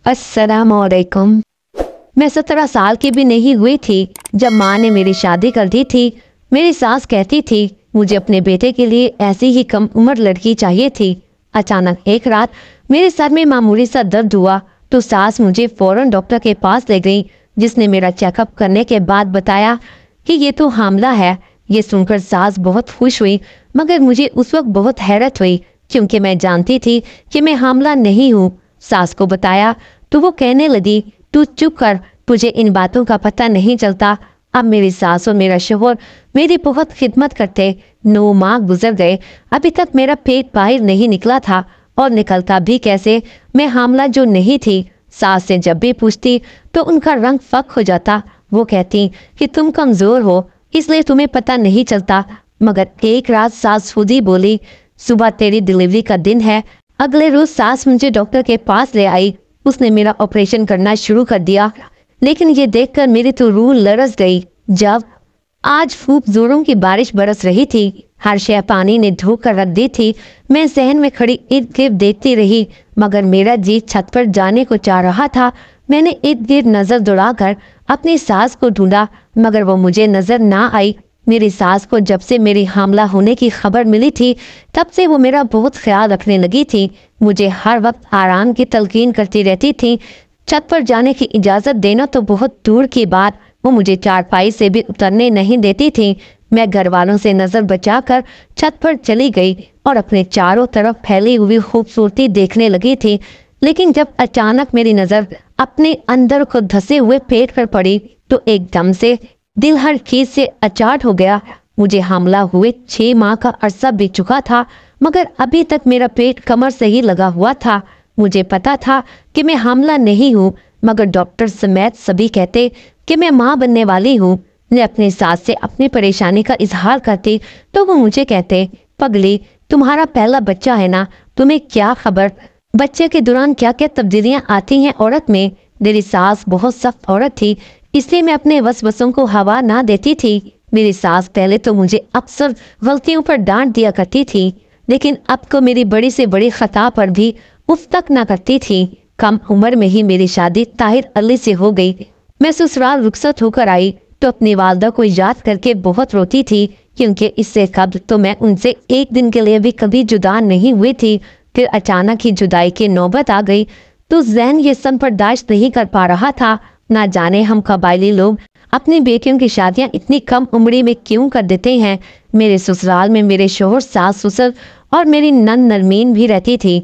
अस्सलामुअलैकुम। मैं 17 साल की भी नहीं हुई थी जब माँ ने मेरी शादी कर दी थी। मेरी सास कहती थी मुझे अपने बेटे के लिए ऐसी ही कम उम्र लड़की चाहिए थी। अचानक एक रात मेरे सर में मामूली सा दर्द हुआ तो सास मुझे फौरन डॉक्टर के पास ले गई, जिसने मेरा चेकअप करने के बाद बताया कि ये तो हामला है। ये सुनकर सास बहुत खुश हुई, मगर मुझे उस वक्त बहुत हैरत हुई क्योंकि मैं जानती थी कि मैं हामला नहीं हूँ। सास को बताया तो वो कहने लगी, तू चुप कर, तुझे इन बातों का पता नहीं चलता। अब मेरी सास और मेरा शोहर मेरी बहुत खिदमत करते। 9 माह गुजर गए, अभी तक मेरा पेट बाहर नहीं निकला था, और निकलता भी कैसे, मैं हामला जो नहीं थी। सास से जब भी पूछती तो उनका रंग फक हो जाता। वो कहती कि तुम कमजोर हो इसलिए तुम्हें पता नहीं चलता। मगर एक रात सास खुद ही बोली, सुबह तेरी डिलीवरी का दिन है। अगले रोज सास मुझे डॉक्टर के पास ले आई। उसने मेरा ऑपरेशन करना शुरू कर दिया, लेकिन ये देखकर मेरी तो रूह लरस गई। जब आज खूब जोरों की बारिश बरस रही थी, हर शय पानी ने ढो कर रख दी थी। मैं सहन में खड़ी इर्द गिर्द देखती रही, मगर मेरा जी छत पर जाने को चाह रहा था। मैंने इर्द गिर्द नजर दौड़ाकर अपनी सास को ढूंढा, मगर वो मुझे नजर ना आई। मेरी सास को जब से मेरी हामला होने की खबर मिली थी, तब से वो मेरा बहुत ख्याल रखने लगी थी। मुझे हर वक्त आराम की तलकीन करती रहती थी। छत पर जाने की इजाज़त देना तो बहुत दूर की बात, वो मुझे चारपाई से भी उतरने नहीं देती थी। मैं घर वालों से नज़र बचाकर छत पर चली गई और अपने चारों तरफ फैली हुई खूबसूरती देखने लगी थी। लेकिन जब अचानक मेरी नज़र अपने अंदर को धसे हुए पेट पर पड़ी तो एकदम से दिल हर चीज से अचाट हो गया। मुझे हमला हुए 6 माह का अरसा बीत चुका था, मगर अभी तक मेरा पेट कमर से ही लगा हुआ था। मुझे पता था कि मैं हामला नहीं हूँ, मगर डॉक्टर समेत सभी कहते कि मैं माँ बनने वाली हूँ। मैं अपनी सास से अपनी परेशानी का इजहार करती तो वो मुझे कहते, पगली तुम्हारा पहला बच्चा है ना, तुम्हें क्या खबर, बच्चे के दौरान क्या क्या तब्दीलियाँ आती हैं औरत में। मेरी सास बहुत सख्त औरत थी, इसलिए मैं अपने वसवसों को हवा ना देती थी। मेरी सास पहले तो मुझे अक्सर गलतियों पर डांट दिया करती थी, लेकिन अब को मेरी बड़ी से बड़ी खता पर भी उफ तक ना करती थी। कम उम्र में ही मेरी शादी ताहिर अली से हो गई। मैं ससुराल रुखसत होकर आई तो अपनी वालदा को याद करके बहुत रोती थी, क्योंकि इससे कब्ल तो मैं उनसे एक दिन के लिए भी कभी जुदा नहीं हुई थी। फिर अचानक ही जुदाई की नौबत आ गई तो ज़हन ये सब बर्दाश्त नहीं कर पा रहा था। ना जाने हम कबायली लोग अपनी बेटियों की शादियां इतनी कम उम्र में क्यों कर देते हैं। मेरे ससुराल में मेरे शोहर, सास ससुर और मेरी नन नरमीन भी रहती थी।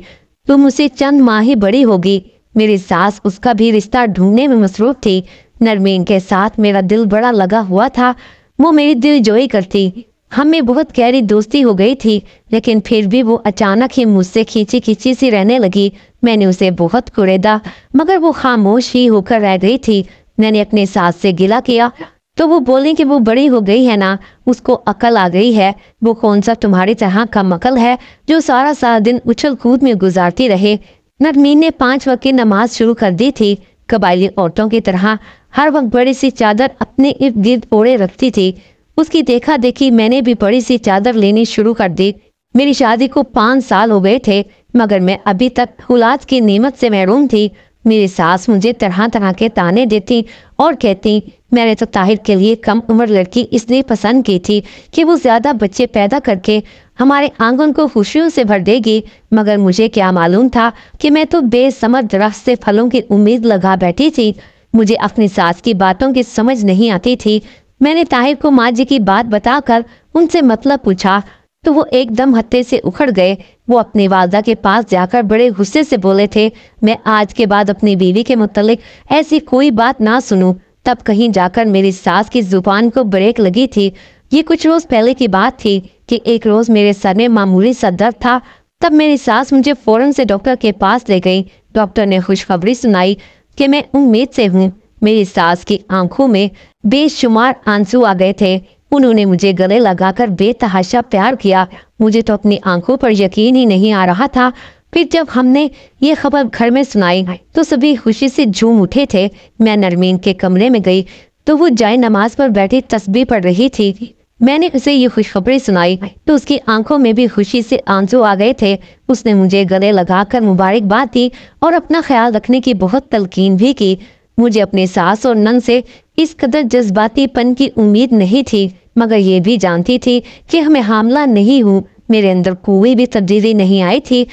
तो मुझसे चंद माह ही बड़ी होगी। मेरी सास उसका भी रिश्ता ढूंढने में मसरूफ थी। नरमीन के साथ मेरा दिल बड़ा लगा हुआ था, वो मेरी दिलजोई करती। हमें बहुत गहरी दोस्ती हो गई थी, लेकिन फिर भी वो अचानक ही मुझसे खींची खींची सी रहने लगी। मैंने उसे बहुत कुरेदा, मगर वो खामोश ही होकर रह गई थी। मैंने अपनी सास से गिला किया तो वो बोली कि वो बड़ी हो गई है ना, उसको अकल आ गई है। वो कौन सा तुम्हारी तरह का मकल है जो सारा सारा दिन उछल कूद में गुजारती रहे। नरमीन ने 5 वक्त की नमाज शुरू कर दी थी। कबायली औरतों की तरह हर वक्त बड़ी सी चादर अपने इर्द गिर्द ओढ़े रखती थी। उसकी देखा देखी मैंने भी बड़ी सी चादर लेनी शुरू कर दी। मेरी शादी को 5 साल हो गए थे, मगर मैं अभी तक औलाद की नेमत से महरूम थी। मेरी सास मुझे तरह तरह के ताने देती और कहती, मैंने तो ताहिर के लिए कम उम्र लड़की इसलिए पसंद की थी कि वो ज़्यादा बच्चे पैदा करके हमारे आंगन को खुशियों से भर देगी। मगर मुझे क्या मालूम था कि मैं तो बेसमझ दरख्त से फलों की उम्मीद लगा बैठी थी। मुझे अपनी सास की बातों की समझ नहीं आती थी। मैंने ताहिर को माँ जी की बात बताकर उनसे मतलब पूछा तो वो एकदम हत्थे से उखड़ गए। वो अपनी वालदा के पास जाकर बड़े गुस्से से बोले थे, मैं आज के बाद अपनी बीवी के मुतल्लिक ऐसी कोई बात ना सुनूं। तब कहीं जाकर मेरी सास की जुबान को ब्रेक लगी थी। ये कुछ रोज पहले की बात थी कि एक रोज मेरे सर में मामूली सा दर्द था। तब मेरी सास मुझे फौरन से डॉक्टर के पास ले गई। डॉक्टर ने खुशखबरी सुनाई कि मैं उम्मीद से हूँ। मेरी सास की आंखों में बेशुमार आंसू आ गए थे। उन्होंने मुझे गले लगाकर बेतहाशा प्यार किया। मुझे तो अपनी आंखों पर यकीन ही नहीं आ रहा था। फिर जब हमने ये खबर घर में सुनाई तो सभी खुशी से झूम उठे थे। मैं नरमीन के कमरे में गई तो वो जाए नमाज पर बैठी तस्बीह पढ़ रही थी। میں نے اسے یہ خوشخبری سنائی تو اس کی آنکھوں میں بھی خوشی سے آنسو آ گئے تھے۔ اس نے مجھے گلے لگا کر مبارکباد دی اور اپنا خیال رکھنے کی بہت تلقین بھی کی۔ مجھے اپنی ساس اور نند سے اس قدر جذباتی پن کی امید نہیں تھی، مگر یہ بھی جانتی تھی کہ میں حاملہ نہیں ہوں۔ میرے اندر کوئی بھی تبدیلی نہیں آئی تھی۔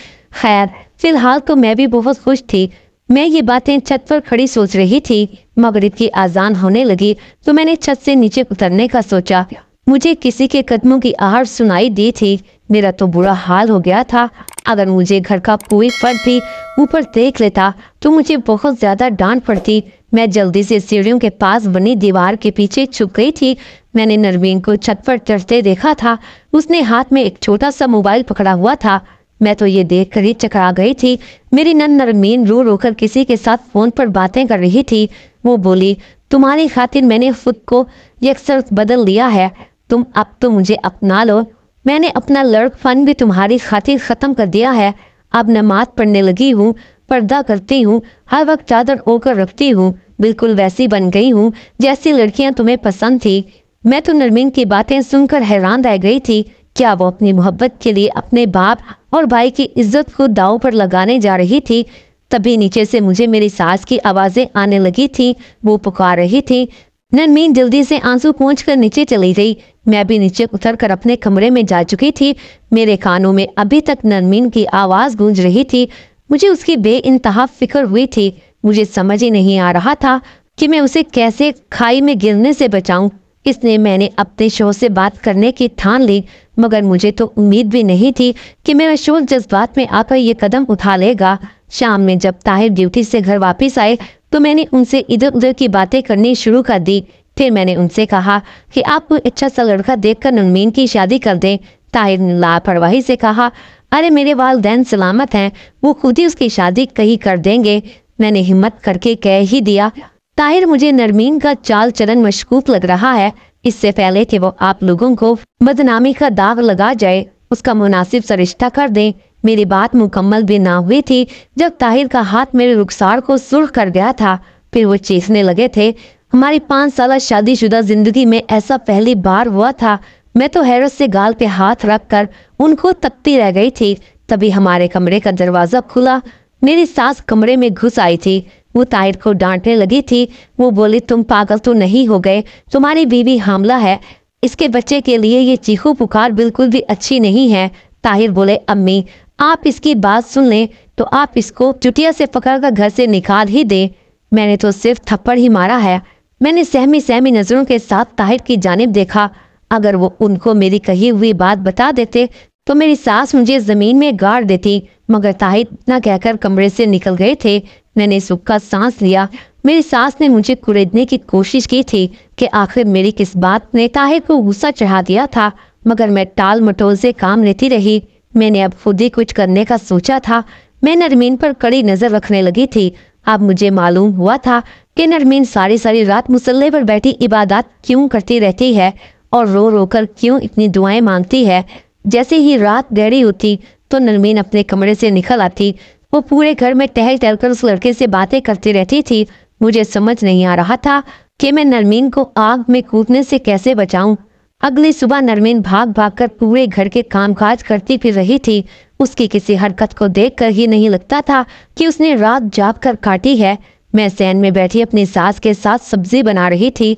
خیر، فی الحال تو میں بھی بہت خوش تھی۔ میں یہ باتیں چھت پر کھڑی سوچ رہی تھی۔ مغرب کی اذان ہونے لگی تو میں نے چھت سے نیچے اترنے کا سوچا۔ مجھے کسی کے قدموں کی آہٹ سنائی دی تھی۔ میرا تو برا حال ہو گیا تھا۔ اگر مجھے گھر کا کوئی فرد بھی اوپر دیکھ لیتا تو مجھے بہت زیادہ ڈانٹ پڑتی۔ میں جلدی سے سیڑھیوں کے پاس بنی دیوار کے پیچھے چھپ گئی تھی۔ میں نے نرمین کو چھت پر چڑھتے دیکھا تھا۔ اس نے ہاتھ میں ایک چھوٹا سا موبائل پکڑا ہوا تھا۔ میں تو یہ دیکھ کر ہی چکرا گئی تھی۔ میری نند نرمین رو رو کر کسی کے ساتھ فون پر باتیں کر رہی تھی۔ وہ بولی، تمہاری خاطر میں نے خود کو یکسر بدل لیا ہے، تم اب تو مجھے اپنا لو۔ میں نے اپنا لڑک فن بھی تمہاری خاطر ختم کر دیا ہے۔ اب نماز پڑھنے لگی ہوں، پردہ کرتی ہوں، ہر وقت چادر اوڑھ کر رکھتی ہوں، بالکل ویسی بن گئی ہوں جیسی لڑکیاں تمہیں پسند تھی۔ میں تو نرمین کی باتیں سن کر حیران رہ گئی تھی۔ کیا وہ اپنی محبت کے لیے اپنے باپ اور بھائی کی عزت کو داؤ پر لگانے جا رہی تھی؟ تبھی نیچے سے مجھے میری ساس کی آوازیں آنے لگی تھی۔ وہ پکار رہی تھی۔ نرمین جلدی سے آنسو پہنچ کر نیچے چلی گئی۔ میں بھی نیچے اتر کر اپنے کمرے میں جا چکی تھی۔ میرے کانوں میں ابھی تک نرمین کی آواز گونج رہی تھی۔ مجھے اس کی بے انتہا فکر ہوئی تھی۔ مجھے سمجھ ہی نہیں آ رہا تھا کہ میں اسے کیسے کھائی میں گرنے سے بچاؤں۔ اس نے میں نے اپنے شوہر سے بات کرنے کی ٹھان لی، مگر مجھے تو امید بھی نہیں تھی کہ میرا شوہر جذبات میں آ کر یہ قدم اٹھا لے گا۔ شام میں جب طاہر ڈیوٹی سے گھر واپس آئے تو میں نے ان سے ادھر ادھر کی باتیں کرنی شروع کر دی۔ پھر میں نے ان سے کہا کہ آپ کوئی اچھا سا لڑکا دیکھ کر نرمین کی شادی کر دیں۔ طاہر نے لاپرواہی سے کہا، ارے میرے والدین سلامت ہیں، وہ خود ہی اس کی شادی کہیں کر دیں گے۔ میں نے ہمت کر کے کہہ ہی دیا، طاہر مجھے نرمین کا چال چلن مشکوک لگ رہا ہے۔ اس سے پہلے کہ وہ آپ لوگوں کو بدنامی کا داغ لگا جائے، اس کا مناسب سا رشتہ کر دیں۔ میری بات مکمل بھی نہ ہوئی تھی جب طاہر کا ہاتھ میرے رخسار کو سرخ کر گیا تھا۔ پھر وہ چیخنے لگے تھے۔ ہماری 5 سالہ شادی شدہ زندگی میں ایسا پہلی بار ہوا تھا۔ میں تو حیرت سے گال پہ ہاتھ رکھ کر ان کو تکتی رہ گئی تھی۔ تبھی ہمارے کمرے کا دروازہ کھلا۔ میری ساس کمرے میں گھس آئی تھی۔ وہ طاہر کو ڈانٹنے لگی تھی۔ وہ بولی، تم پاگل تو نہیں ہو گئے، تمہاری بیوی حاملہ ہے، اس کے بچے کے لیے یہ چیخو پکار بالکل بھی اچھی نہیں ہے۔ طاہر بولے، امی آپ اس کی بات سن لیں تو آپ اس کو چٹیا سے پکڑ کر گھر سے نکال ہی دیں۔ میں نے تو صرف تھپڑ ہی مارا ہے۔ میں نے سہمی نظروں کے ساتھ طاہر کی جانب دیکھا۔ اگر وہ ان کو میری کہی ہوئی بات بتا دیتے تو میری ساس مجھے زمین میں گاڑ دیتی، مگر طاہر اتنا کہہ کر کمرے سے نکل گئے تھے۔ میں نے سکھ کا سانس لیا۔ میری ساس نے مجھے کریدنے کی کوشش کی تھی کہ آخر میری کس بات نے طاہر کو غصہ چڑھا دیا تھا، مگر میں ٹال مٹول سے کام لیتی رہی۔ میں نے اب خود ہی کچھ کرنے کا سوچا تھا۔ میں نرمین پر کڑی نظر رکھنے لگی تھی۔ اب مجھے معلوم ہوا تھا کہ نرمین ساری رات مصلے پر بیٹھی عبادات کیوں کرتی رہتی ہے اور رو رو کر کیوں اتنی دعائیں مانگتی ہے۔ جیسے ہی رات گہری ہوتی تو نرمین اپنے کمرے سے نکل آتی۔ وہ پورے گھر میں ٹہل ٹہل کر اس لڑکے سے باتیں کرتی رہتی تھی۔ مجھے سمجھ نہیں آ رہا تھا کہ میں نرمین کو آگ میں کودنے سے کیسے بچاؤں۔ اگلی صبح نرمین بھاگ بھاگ کر پورے گھر کے کام کاج کرتی پھر رہی تھی۔ اس کی کسی حرکت کو دیکھ کر ہی نہیں لگتا تھا کہ اس نے رات جاگ کر کاٹی ہے۔ میں سین میں بیٹھی اپنی ساس کے ساتھ سبزی بنا رہی تھی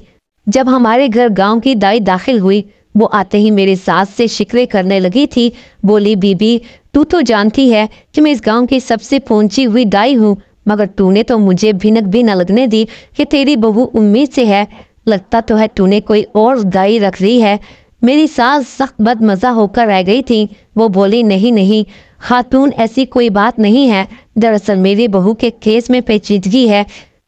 جب ہمارے گھر گاؤں کی دائی داخل ہوئی۔ وہ آتے ہی میری ساس سے شکوے کرنے لگی تھی۔ بولی، بی بی تو جانتی ہے کہ میں اس گاؤں کی سب سے پہنچی ہوئی دائی ہوں، مگر تو نے تو مجھے بھنک بھی نہ لگنے دی کہ تیری بہو امید سے ہے۔ لگتا تو ہے تو نے کوئی اور دائی رکھ لی ہے۔ میری ساس سخت بد مزہ ہو کر رہ گئی تھی۔ وہ بولی، نہیں خاتون، ایسی کوئی بات نہیں ہے، دراصل میری بہو کے کیس میں پیچیدگی ہے،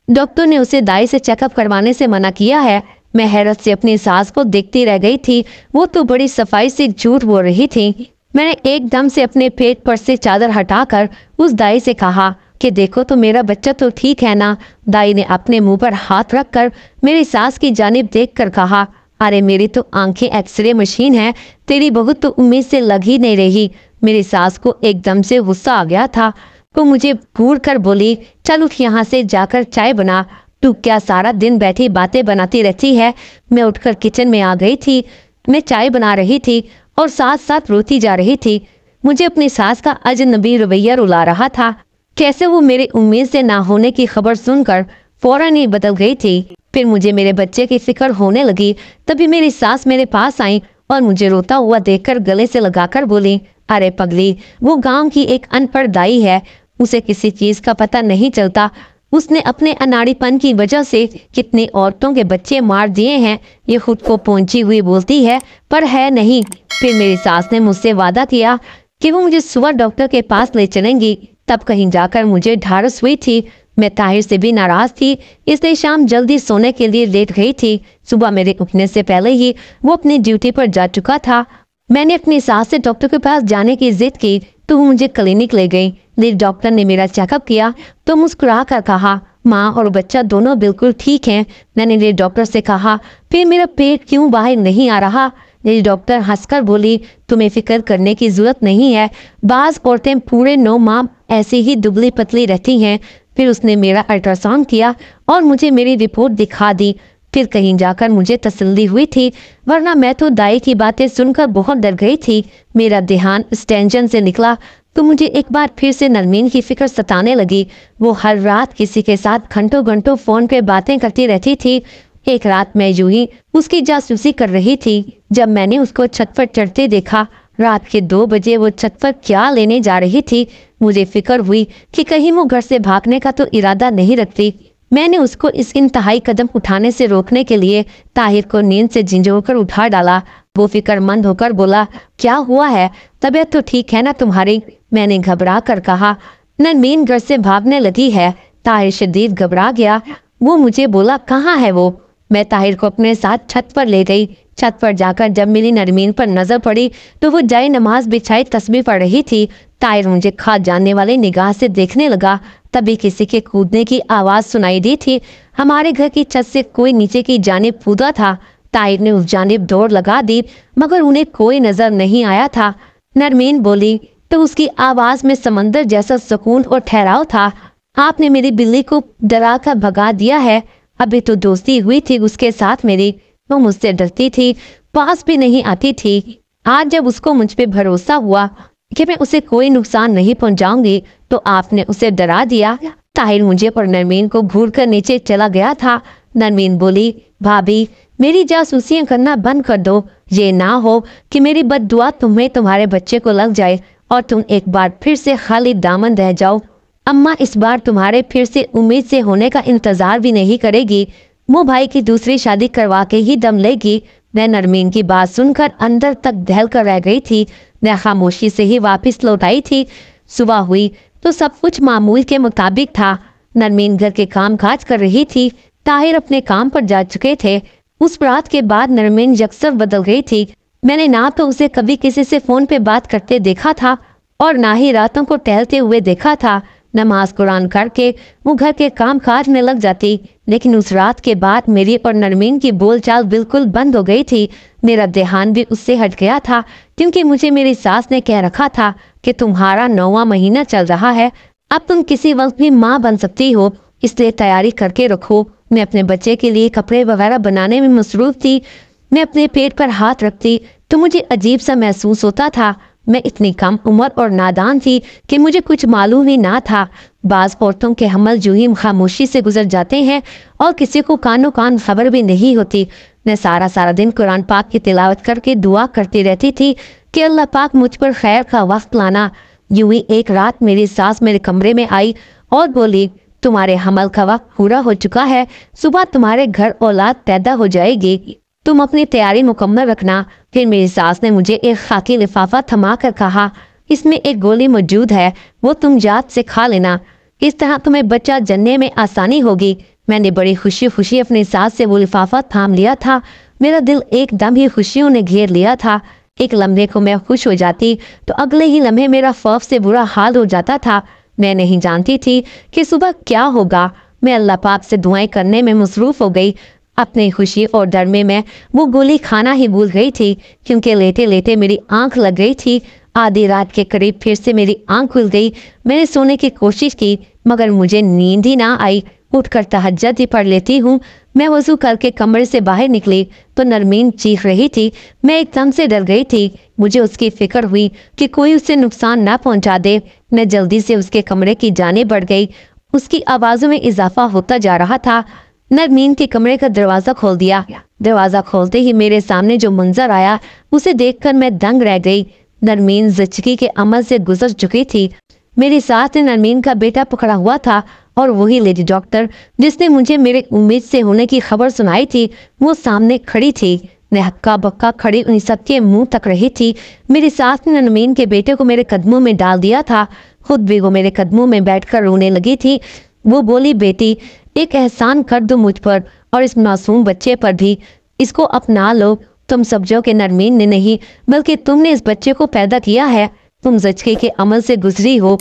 ڈاکٹر نے اسے دائی سے چیک اپ کروانے سے منع کیا ہے۔ میں حیرت سے اپنی ساس کو دیکھتی رہ گئی تھی۔ وہ تو بڑی صفائی سے جھوٹ بول رہی تھی۔ میں نے ایک دم سے اپنے پیٹ پر سے چادر ہٹا کر اس دائی سے کہا کہ دیکھو تو میرا بچہ تو ٹھیک ہے نا۔ دائی نے اپنے منہ پر ہاتھ رکھ کر میری ساس کی جانب دیکھ کر کہا، ارے میری تو آنکھیں ایکس رے مشین ہے، تیری بہو تو امید سے لگ ہی نہیں رہی۔ میری ساس کو ایک دم سے غصہ آ گیا تھا۔ وہ مجھے گھور کر بولی، چل اٹھ یہاں سے جا کر چائے بنا، تو کیا سارا دن بیٹھی باتیں بناتی رہتی ہے۔ میں اٹھ کر کچن میں آ گئی تھی۔ मैं चाय बना रही थी और साथ साथ रोती जा रही थी। मुझे अपनी सास का अजनबी रवैया रुला रहा था। कैसे वो मेरी उम्मीद से ना होने की खबर सुनकर फौरन ही बदल गई थी। फिर मुझे मेरे बच्चे की फिक्र होने लगी। तभी मेरी सास मेरे पास आई और मुझे रोता हुआ देखकर गले से लगाकर बोली, अरे पगली, वो गांव की एक अनपढ़ दाई है, उसे किसी चीज का पता नहीं चलता। उसने अपने अनाड़ीपन की वजह से कितनी औरतों के बच्चे मार दिए हैं। ये खुद को पहुंची हुई बोलती है पर है नहीं। फिर मेरी सास ने मुझसे वादा किया कि वो मुझे सुबह डॉक्टर के पास ले चलेंगी। तब कहीं जाकर मुझे ढारस हुई थी। मैं ताहिर से भी नाराज थी, इसलिए शाम जल्दी सोने के लिए लेट गई थी। सुबह मेरे उठने से पहले ही वो अपनी ड्यूटी पर जा चुका था। मैंने अपनी सास से डॉक्टर के पास जाने की जिद की तो वो मुझे क्लिनिक ले गई। लेकिन डॉक्टर ने मेरा चेकअप किया तो मुस्कुरा कर कहा, माँ और बच्चा दोनों बिल्कुल ठीक हैं। मैंने ले डॉक्टर से कहा, फिर मेरा पेट क्यों बाहर नहीं आ रहा? ये डॉक्टर हंसकर बोली, तुम्हें फिक्र करने की जरूरत नहीं है। बाज औरतें पूरे 9 माह ऐसे ही दुबली पतली रहती हैं। फिर उसने मेरा अल्ट्रासाउंड किया और मुझे मेरी रिपोर्ट दिखा दी। फिर कहीं जाकर मुझे तसल्ली हुई थी, वरना मैं तो दाई की बातें सुनकर बहुत डर गई थी। मेरा ध्यान इस टेंशन से निकला तो मुझे एक बार फिर से नरमीन की फिक्र सताने लगी। वो हर रात किसी के साथ घंटों घंटों फोन पे बातें करती रहती थी। एक रात मैं यूं ही उसकी जासूसी कर रही थी जब मैंने उसको छत पर चढ़ते देखा। रात के 2 बजे वो छत पर क्या लेने जा रही थी। मुझे फिक्र हुई कि कहीं वो घर से भागने का तो इरादा नहीं रखती। मैंने उसको इस इंतहाई कदम उठाने से रोकने के लिए ताहिर को नींद से झिंझोड़कर उठा डाला। वो फिक्रमंद होकर बोला, क्या हुआ है? तबीयत तो ठीक है ना तुम्हारी? मैंने घबरा कर कहा, नरमीन घर से भागने लगी है। ताहिर शदीद घबरा गया। वो मुझे बोला, कहाँ है वो? मैं ताहिर को अपने साथ छत पर ले गई। छत पर जाकर जब मेरी नरमीन पर नजर पड़ी तो वो जाए नमाज बिछाई तस्बीह पढ़ रही थी। ताहिर मुझे खा जाने वाली निगाह से देखने लगा। तभी किसी के कूदने की आवाज सुनाई दी थी। हमारे घर की छत से कोई नीचे की जानिब कूदा था। ताहिर ने उस जानिब दौड़ लगा दी मगर उन्हें कोई नजर नहीं आया था। नरमीन बोली तो उसकी आवाज में समंदर जैसा सुकून और ठहराव था। आपने मेरी बिल्ली को डरा कर भगा दिया है। अभी तो दोस्ती हुई थी उसके साथ मेरी, वो मुझसे डरती थी, पास भी नहीं आती थी। आज जब उसको मुझ पे भरोसा हुआ कि मैं उसे कोई नुकसान नहीं पहुंचाऊंगी तो आपने उसे डरा दिया। ताहिर मुझे और नरमीन को घूर कर नीचे चला गया था। नरमीन बोली, भाभी मेरी जासूसियां करना बंद कर दो। ये ना हो कि मेरी बद्दुआ तुम्हें तुम्हारे बच्चे को लग जाए और तुम एक बार फिर से खाली दामन रह जाओ। अम्मा इस बार तुम्हारे फिर से उम्मीद से होने का इंतजार भी नहीं करेगी। वो भाई की दूसरी शादी करवा के ही दम लेगी। मैं नरमीन की बात सुनकर अंदर तक दहल कर रह गई थी। मैं खामोशी से ही वापस लौट आई थी। सुबह हुई तो सब कुछ मामूल के मुताबिक था। नरमीन घर के काम काज कर रही थी। ताहिर अपने काम पर जा चुके थे। उस रात के बाद नरमीन यकसर बदल गई थी। मैंने ना तो उसे कभी किसी से फोन पे बात करते देखा था और ना ही रातों को टहलते हुए देखा था। नमाज कुरान करके वो घर के काम काज में लग जाती। लेकिन उस रात के बाद मेरी और नरमीन की बोलचाल बिल्कुल बंद हो गई थी। मेरा ध्यान भी उससे हट गया था क्योंकि मुझे मेरी सास ने कह रखा था कि तुम्हारा 9वां महीना चल रहा है, अब तुम किसी वक्त भी माँ बन सकती हो, इसलिए तैयारी करके रखो। मैं अपने बच्चे के लिए कपड़े वगैरह बनाने में मसरूफ थी। मैं अपने पेट पर हाथ रखती तो मुझे अजीब सा महसूस होता था। मैं इतनी कम उम्र और नादान थी कि मुझे कुछ मालूम ही ना था। बाज औरतों के हमल यूं ही खामोशी से गुजर जाते हैं और किसी को कानों कान खबर भी नहीं होती। मैं सारा दिन कुरान पाक की तिलावत करके दुआ करती रहती थी कि अल्लाह पाक मुझ पर खैर का वक्त लाना। यूं ही एक रात मेरी सास मेरे कमरे में आई और बोली, तुम्हारे हमल का वक्त पूरा हो चुका है, सुबह तुम्हारे घर औलाद पैदा हो जाएगी, तुम अपनी तैयारी मुकम्मल रखना। फिर मेरी सास ने मुझे एक खाकी लिफाफा थमा कर कहा, इसमें एक गोली मौजूद है, वो तुम याद से खा लेना, इस तरह तुम्हें बच्चा जनने में आसानी होगी। मैंने बड़ी खुशी खुशी अपनी सास से वो लिफाफा थाम लिया था। मेरा दिल एकदम ही खुशियों ने घेर लिया था। एक लम्हे को मैं खुश हो जाती तो अगले ही लम्हे मेरा खौफ से बुरा हाल हो जाता था। मैं नहीं जानती थी कि सुबह क्या होगा। मैं अल्लाह पाक से दुआएं करने में मसरूफ हो गई। अपनी खुशी और डर में मैं वो गोली खाना ही भूल गई थी क्योंकि लेटे लेटे मेरी आंख लग गई थी। आधी रात के करीब फिर से मेरी आंख खुल गई। मैंने सोने की कोशिश की मगर मुझे नींद ही ना आई। उठकर तहज्जुद ही पढ़ लेती हूँ। मैं वजू करके कमरे से बाहर निकली तो नरमीन चीख रही थी। मैं एकदम से डर गई थी। मुझे उसकी फिक्र हुई कि कोई उसे नुकसान ना पहुंचा दे। मैं जल्दी से उसके कमरे की जाने बढ़ गई। उसकी आवाज़ों में इजाफा होता जा रहा था। नरमीन के कमरे का दरवाज़ा खोल दिया। दरवाज़ा खोलते ही मेरे सामने जो मंजर आया उसे देखकर मैं दंग रह गई। नरमीन ज़िंदगी के अमल से गुजर चुकी थी। मेरे साथ नरमीन का बेटा पकड़ा हुआ था और वही लेडी डॉक्टर जिसने मुझे मेरे उम्मीद से होने की खबर सुनाई थी वो सामने खड़ी थी। मैं हक्का बक्का खड़ी उन सबके मुंह तक रही थी। मेरे साथ नरमीन के बेटे को मेरे कदमों में डाल दिया था। खुद भी वो मेरे कदमों में बैठकर रोने लगी थी। वो बोली, बेटी एक एहसान कर दो मुझ पर और इस मासूम बच्चे पर भी। इसको अपना लो। तुम समझो कि नरमीन ने नहीं बल्कि तुमने इस बच्चे को पैदा किया है। तुम ज़िंदगी के अमल से गुजरी हो।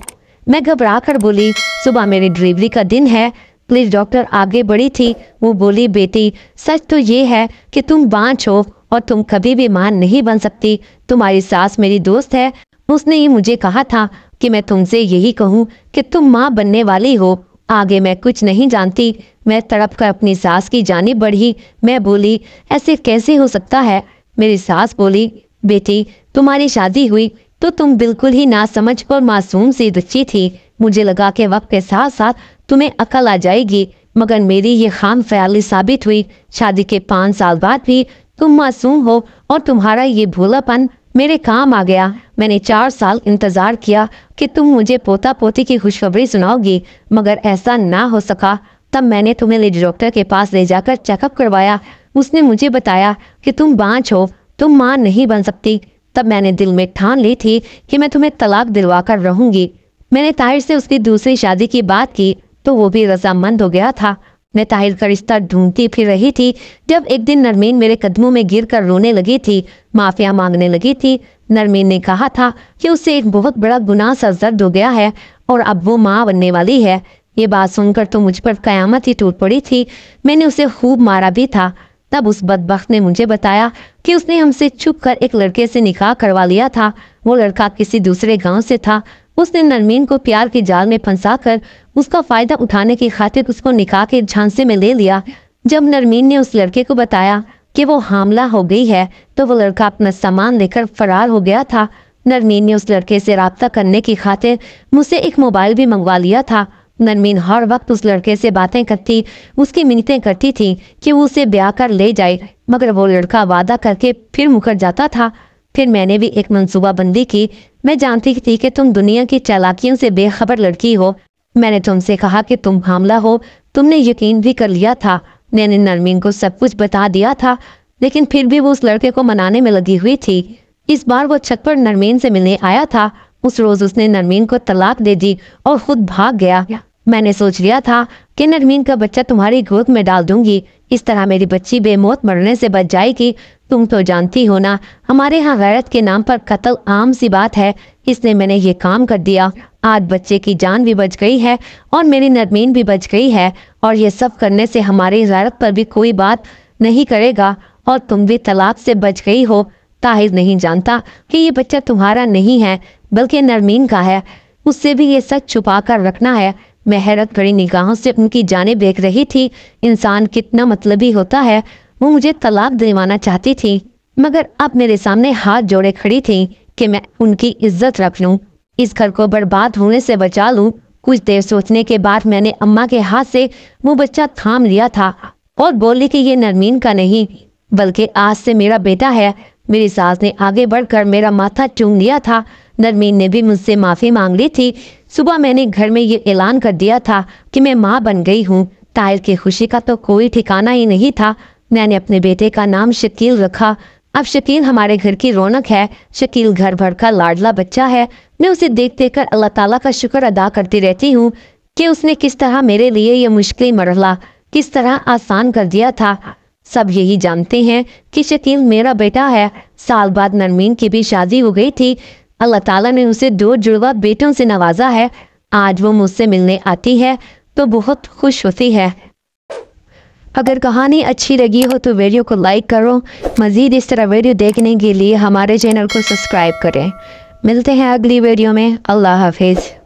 मैं घबरा कर बोली, सुबह मेरी डिलीवरी का दिन है। प्लीज डॉक्टर आगे बढ़ी थी। वो बोली, बेटी सच तो ये है कि तुम बांझ हो और तुम कभी भी मां नहीं बन सकती। तुम्हारी सास मेरी दोस्त है। उसने ही मुझे कहा था कि मैं तुमसे यही कहूँ कि तुम माँ बनने वाली हो। आगे मैं कुछ नहीं जानती। मैं तड़प कर अपनी सास की जानिब बढ़ी। मैं बोली, ऐसे कैसे हो सकता है? मेरी सास बोली, बेटी तुम्हारी शादी हुई तो तुम बिल्कुल ही नासमझ और मासूम सी बच्ची थी। मुझे लगा कि वक्त के साथ साथ तुम्हें अकल आ जाएगी, मगर मेरी ये खाम ख्याली साबित हुई। शादी के 5 साल बाद भी तुम मासूम हो और तुम्हारा ये भोलापन मेरे काम आ गया। मैंने 4 साल इंतजार किया कि तुम मुझे पोता पोती की खुशखबरी सुनाओगी, मगर ऐसा ना हो सका। तब मैंने तुम्हें लेडी डॉक्टर के पास ले जाकर चेकअप करवाया। उसने मुझे बताया कि तुम बांझ हो, तुम मां नहीं बन सकती। तब मैंने दिल में ठान ली थी कि मैं तुम्हें तलाक दिलवा कर रहूंगी। मैंने ताहिर से उसकी दूसरी शादी की बात की तो वो भी रजामंद हो गया था। मैं ताहिर का रिश्ता ढूंढती फिर रही थी जब एक दिन नरमीन मेरे कदमों में गिरकर रोने लगी थी, माफिया मांगने लगी थी। नरमीन ने कहा था कि उससे एक बहुत बड़ा गुनाह सरजद हो गया है और अब वो माँ बनने वाली है। ये बात सुनकर तो मुझ पर कयामत ही टूट पड़ी थी। मैंने उसे खूब मारा भी था। तब उस बदबख्त ने मुझे बताया कि उसने हमसे छुप कर एक लड़के से निकाह करवा लिया था। वो लड़का किसी दूसरे गांव से था। उसने नरमीन को प्यार के जाल में फंसाकर उसका फायदा उठाने की खातिर उसको निकाह के झांसे में ले लिया। जब नरमीन ने उस लड़के को बताया कि वो हामला हो गई है तो वो लड़का अपना सामान लेकर फरार हो गया था। नरमीन ने उस लड़के से राब्ता करने की खातिर मुझसे एक मोबाइल भी मंगवा लिया था। नरमीन हर वक्त उस लड़के से बातें करती, उसकी मिन्नतें करती थी कि वो उसे ब्याह कर ले जाए, मगर वो लड़का वादा करके फिर मुकर जाता था। फिर मैंने भी एक मंसूबाबंदी की। मैं जानती थी कि तुम दुनिया की चालाकियों से बेखबर लड़की हो। मैंने तुमसे कहा कि तुम हामला हो। तुमने यकीन भी कर लिया था। मैंने नरमीन को सब कुछ बता दिया था, लेकिन फिर भी वो उस लड़के को मनाने में लगी हुई थी। इस बार वो छत पर नरमीन से मिलने आया था। उस रोज उसने नरमीन को तलाक दे दी और खुद भाग गया। मैंने सोच लिया था कि नरमीन का बच्चा तुम्हारी गोद में डाल दूंगी। इस तरह मेरी बच्ची बेमौत मरने से बच जाएगी। तुम तो जानती हो ना, हमारे यहाँ गैरत के नाम पर कत्ल आम सी बात है। इसलिए मैंने ये काम कर दिया। आज बच्चे की जान भी बच गई है और मेरी नरमीन भी बच गई है, और ये सब करने से हमारी गैरत पर भी कोई बात नहीं करेगा और तुम भी तलाक से बच गई हो। ताहिर नहीं जानता कि ये बच्चा तुम्हारा नहीं है बल्कि नरमीन का है। उससे भी ये सच छुपा कर रखना है। मैं हैरत भरी निगाहों से उनकी जाने देख रही थी। इंसान कितना मतलबी होता है। वो मुझे तलाक दिलवाना चाहती थी, मगर अब मेरे सामने हाथ जोड़े खड़ी थी कि मैं उनकी इज्जत रख लूं, इस घर को बर्बाद होने से बचा लूं। कुछ देर सोचने के बाद मैंने अम्मा के हाथ से वो बच्चा थाम लिया था और बोली कि ये नरमीन का नहीं बल्कि आज से मेरा बेटा है। मेरी सास ने आगे बढ़कर मेरा माथा चूम लिया था। नरमीन ने भी मुझसे माफ़ी मांग ली थी। सुबह मैंने घर में ये ऐलान कर दिया था कि मैं माँ बन गई हूँ। ताहिर की खुशी का तो कोई ठिकाना ही नहीं था। मैंने अपने बेटे का नाम शकील रखा। अब शकील हमारे घर की रौनक है। शकील घर भर का लाडला बच्चा है। मैं उसे देख देख कर अल्लाह ताला का शुक्र अदा करती रहती हूँ कि उसने किस तरह मेरे लिए ये मुश्किल मरहला किस तरह आसान कर दिया था। सब यही जानते हैं कि शकील मेरा बेटा है। साल बाद नरमीन की भी शादी हो गई थी। अल्लाह ताला ने उसे 2 जुड़वा बेटों से नवाजा है। आज वो मुझसे मिलने आती है तो बहुत खुश होती है। अगर कहानी अच्छी लगी हो तो वीडियो को लाइक करो। मज़ीद इस तरह वीडियो देखने के लिए हमारे चैनल को सब्सक्राइब करें। मिलते हैं अगली वीडियो में। अल्लाह हाफिज़।